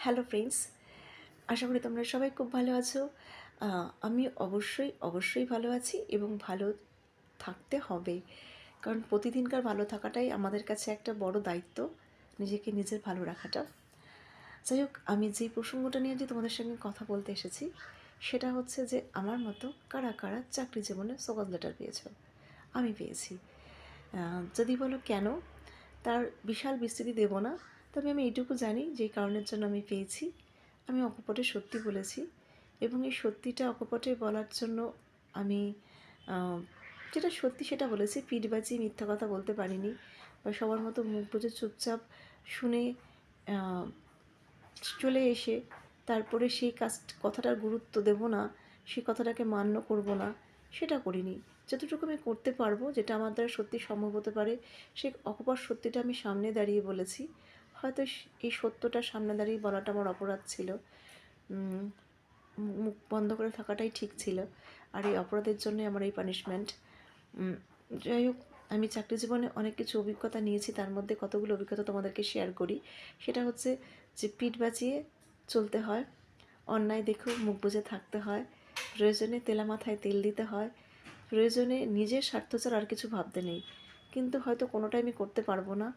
Hello friends, আশা করি তোমরা সবাই খুব ভালো আছো। আমি অবশ্যই ভালো আছি এবং ভালো থাকতে হবে, কারণ প্রতিদিনকার ভালো থাকাটাই আমাদের কাছে একটা বড় দায়িত্ব, নিজের ভালো রাখাটা। যাই হোক, আমি যে প্রসঙ্গটা নিয়ে যে তোমাদের সঙ্গে কথা বলতে এসেছি সেটা হচ্ছে যে আমার মতো কারা কারা চাকরি জীবনে সোকস লেটার পেয়েছো। আমি পেয়েছি। যদি বলো কেন, তার বিশাল বিস্তৃতি দেব না, তবে আমি এইটুকু জানি যে কারণের জন্য আমি পেয়েছি। আমি অকপটে সত্যি বলেছি এবং এই সত্যিটা অকপটে বলার জন্য আমি যেটা সত্যি সেটা বলেছি, পিঠ বাঁচিয়ে মিথ্যা কথা বলতে পারিনি, বা সবার মতো মুখ বুজে চুপচাপ শুনে চলে এসে তারপরে সেই কথাটার গুরুত্ব দেব না, সেই কথাটাকে মান্য করব না, সেটা করিনি। যতটুকু আমি করতে পারবো, যেটা আমার দ্বারা সত্যি সম্ভব হতে পারে, সেই অকপট সত্যিটা আমি সামনে দাঁড়িয়ে বলেছি। হয়তো এই সত্যটা সামনে দাঁড়িয়ে বলাটা আমার অপরাধ ছিল, মুখ বন্ধ করে থাকাটাই ঠিক ছিল, আর এই অপরাধের জন্যই আমার এই পানিশমেন্ট। যাই হোক, আমি চাকরি জীবনে অনেক কিছু অভিজ্ঞতা নিয়েছি, তার মধ্যে কতগুলো অভিজ্ঞতা তোমাদেরকে শেয়ার করি। সেটা হচ্ছে যে পিঠ বাঁচিয়ে চলতে হয়, অন্যায় দেখেও মুখ বুজে থাকতে হয়, প্রয়োজনে তেলা মাথায় তেল দিতে হয়, প্রয়োজনে নিজের স্বার্থ ছাড়া আর কিছু ভাবতে নেই। কিন্তু হয়তো কোনোটাই আমি করতে পারবো না,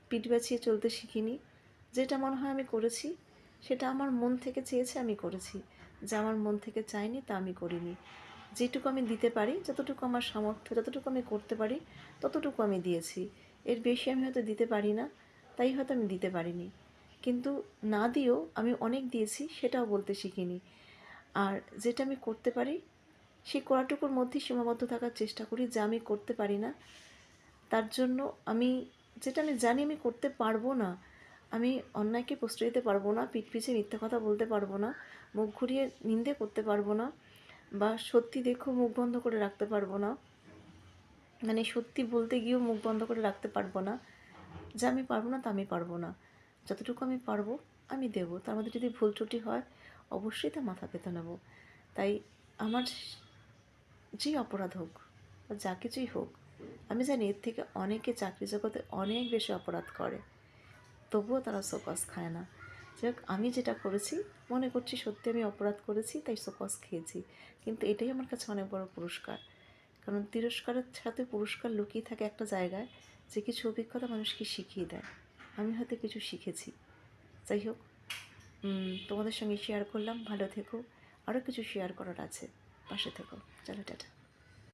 পিঠ বাঁচিয়ে চলতে শিখিনি। যেটা মনে হয় আমি করেছি, সেটা আমার মন থেকে চেয়েছে আমি করেছি, যা আমার মন থেকে চাইনি তা আমি করিনি। যেটুকু আমি দিতে পারি, যতটুকু আমার সামর্থ্য, যতটুকু আমি করতে পারি ততটুকু আমি দিয়েছি। এর বেশি আমি হয়তো দিতে পারি না, তাই হয়তো আমি দিতে পারিনি। কিন্তু না দিয়েও আমি অনেক দিয়েছি, সেটাও বলতে শিখিনি। আর যেটা আমি করতে পারি সেই করাটুকুর মধ্যেই সীমাবদ্ধ থাকার চেষ্টা করি। যা আমি করতে পারি না, তার জন্য যেটা আমি জানি আমি করতে পারবো না, আমি অন্যায়কে প্রশ্রয় দিতে পারবো না, পিঠ পিছে মিথ্যা কথা বলতে পারবো না, মুখ ঘুরিয়ে নিন্দে করতে পারবো না, বা সত্যি দেখো মুখ বন্ধ করে রাখতে পারবো না, মানে সত্যি বলতে গিয়েও মুখ বন্ধ করে রাখতে পারবো না। যা আমি পারবো না তা আমি পারবো না, যতটুকু আমি পারবো আমি দেবো। তার মধ্যে যদি ভুল ত্রুটি হয় অবশ্যই তা মাথা পেতে নেবো। তাই আমার যে অপরাধ হোক বা যা কিছুই হোক, আমি জানি এর থেকে অনেকে চাকরি জগতে অনেক বেশি অপরাধ করে, তবুও তারা শোকজ খায় না। যাই হোক, আমি যেটা করেছি মনে করছি সত্যি আমি অপরাধ করেছি, তাই শোকজ খেয়েছি। কিন্তু এটাই আমার কাছে অনেক বড় পুরস্কার, কারণ তিরস্কারের সাথে পুরস্কার লুকিয়ে থাকে একটা জায়গায়, যে কিছু অভিজ্ঞতা মানুষকে শিখিয়ে দেয়। আমি হয়তো কিছু শিখেছি। যাই হোক, তোমাদের সঙ্গে শেয়ার করলাম। ভালো থেকো, আরও কিছু শেয়ার করার আছে, পাশে থেকো। চলো, টাটা।